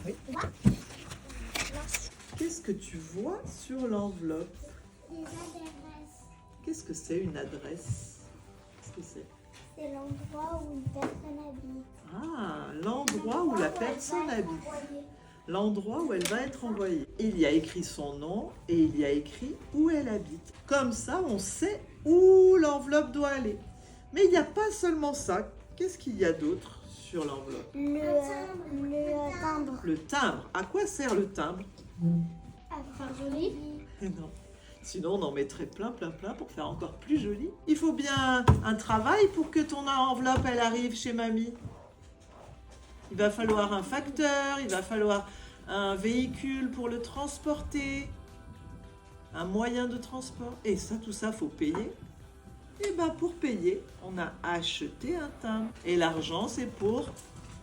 Oui. Qu'est-ce que tu vois sur l'enveloppe? Des adresses. Qu'est-ce que c'est une adresse? Qu'est-ce que c'est? C'est l'endroit où une personne habite. Ah, l'endroit où la personne habite. L'endroit où elle va être envoyée. Il y a écrit son nom et il y a écrit où elle habite. Comme ça, on sait où l'enveloppe doit aller. Mais il n'y a pas seulement ça. Qu'est-ce qu'il y a d'autre sur l'enveloppe? Le timbre. Le timbre. À quoi sert le timbre? À faire joli. Non. Sinon, on en mettrait plein pour faire encore plus joli. Il faut bien un travail pour que ton enveloppe, elle arrive chez mamie. Il va falloir un facteur, il va falloir un véhicule pour le transporter, un moyen de transport. Et ça, tout ça, faut payer. Et bien, pour payer, on a acheté un timbre. Et l'argent, c'est pour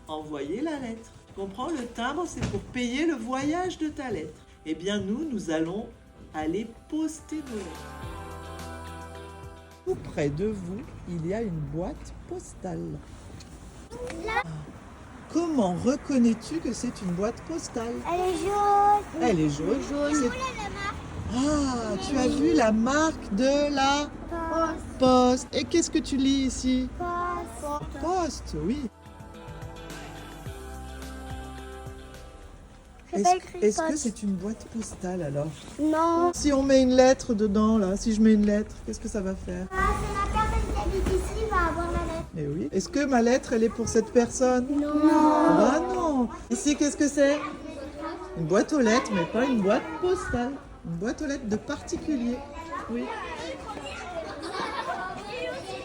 envoyer la lettre. Tu comprends? Le timbre, c'est pour payer le voyage de ta lettre. Eh bien, nous allons aller poster nos lettres. Tout près de vous, il y a une boîte postale. Comment reconnais-tu que c'est une boîte postale? Elle est jaune. Elle est jaune. C'est- Ah, tu as vu la marque de la poste. Et qu'est-ce que tu lis ici? Poste, oui. Est-ce que c'est une boîte postale alors? Non. Si on met une lettre dedans, là, si je mets une lettre, qu'est-ce que ça va faire? Ah, c'est la personne qui habite ici va avoir la lettre. Eh oui. Est-ce que ma lettre, elle est pour cette personne? Non. Bah non. Ici, qu'est-ce que c'est? Une boîte aux lettres, mais pas une boîte postale. Une boîte aux lettres de particulier. Oui.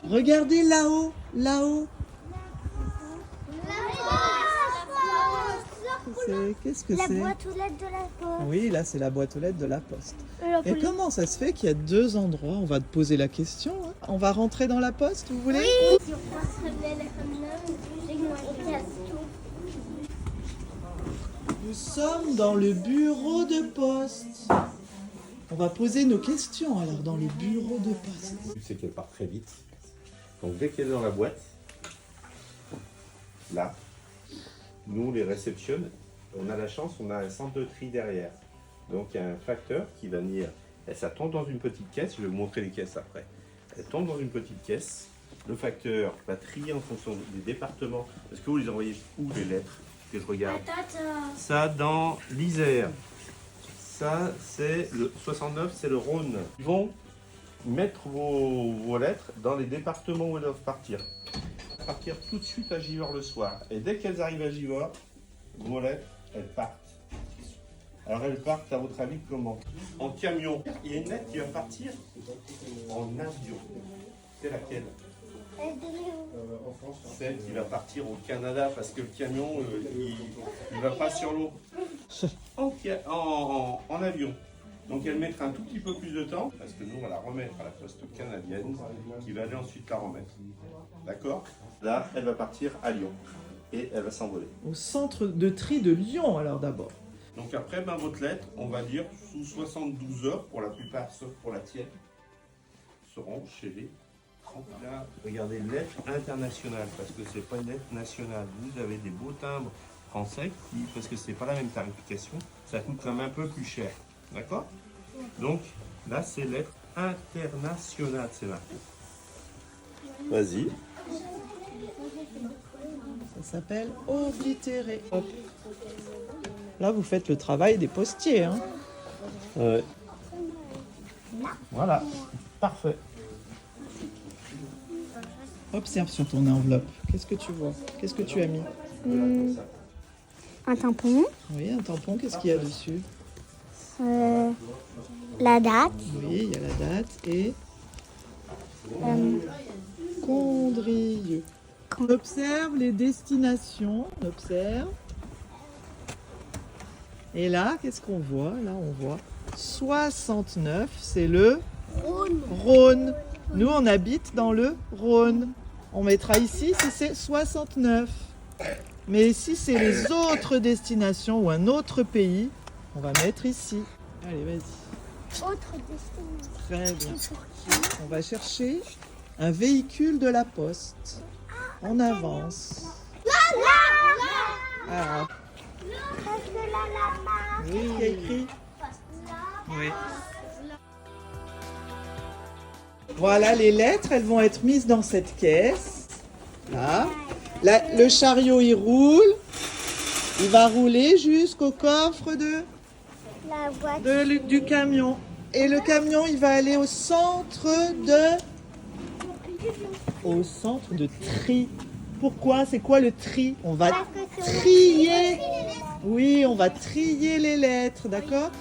Regardez là-haut, là-haut. Qu'est-ce que La c'est? boîte aux lettres de la poste. Oui, là, c'est la boîte aux lettres de la poste. Et comment ça se fait qu'il y a deux endroits? On va te poser la question. Hein. On va rentrer dans la poste, vous voulez? Si on passe la lettre Nous sommes dans le bureau de poste. On va poser nos questions alors dans le bureau de poste. C'est qu'elle part très vite. Donc dès qu'elle est dans la boîte, là, nous les réceptionne, on a la chance, on a un centre de tri derrière. Donc il y a un facteur qui va venir, et ça tombe dans une petite caisse, je vais vous montrer les caisses après. Elle tombe dans une petite caisse, le facteur va trier en fonction des départements. Est-ce que vous les envoyez où les lettres que je regarde? Ça dans l'Isère. Ça c'est le 69, c'est le Rhône. Ils vont mettre vos lettres dans les départements où elles doivent partir. Partir tout de suite à Givors le soir. Et dès qu'elles arrivent à Givors, vos lettres, elles partent. Alors elles partent à votre avis comment? En camion. Il y a une lettre qui va partir en avion. C'est laquelle? Celle qui va partir au Canada parce que le camion, il ne va pas sur l'eau. En avion. Donc elle mettra un tout petit peu plus de temps parce que nous on va la remettre à la poste canadienne qui va aller ensuite la remettre. D'accord? Là, elle va partir à Lyon et elle va s'envoler. Au centre de tri de Lyon alors d'abord. Donc après, votre lettre, on va dire sous 72 heures, pour la plupart, sauf pour la tienne, seront chez les 30. Là, regardez, lettre internationale, parce que c'est pas une lettre nationale. Vous avez des beaux timbres français, parce que c'est pas la même tarification, ça coûte quand même un peu plus cher. D'accord? Donc là, c'est lettre internationale, c'est marqué. Vas-y. Ça s'appelle oblitérer. Hop. Là, vous faites le travail des postiers. Hein. Voilà, parfait. Observe sur ton enveloppe. Qu'est-ce que tu vois? Qu'est-ce que tu as mis? Un tampon. Oui, un tampon. Qu'est-ce qu'il y a dessus? La date. Oui, il y a la date et... Condrieux. On observe les destinations. On observe. Et là, qu'est-ce qu'on voit? Là, on voit 69, c'est le Rhône. Nous, on habite dans le Rhône. On mettra ici si c'est 69. Mais si c'est les autres destinations ou un autre pays, on va mettre ici. Allez, vas-y. Autre destination. Très bien. On va chercher un véhicule de la poste. On avance. Alors, Parce que là, la Oui, il y a écrit. Oui. Voilà, les lettres, elles vont être mises dans cette caisse. Là. Le chariot, il roule. Il va rouler jusqu'au coffre la voiture. du camion. Et le camion, il va aller au centre de tri. Pourquoi? C'est quoi le tri? On va Parce que c'est trier. Oui, on va trier les lettres, d'accord?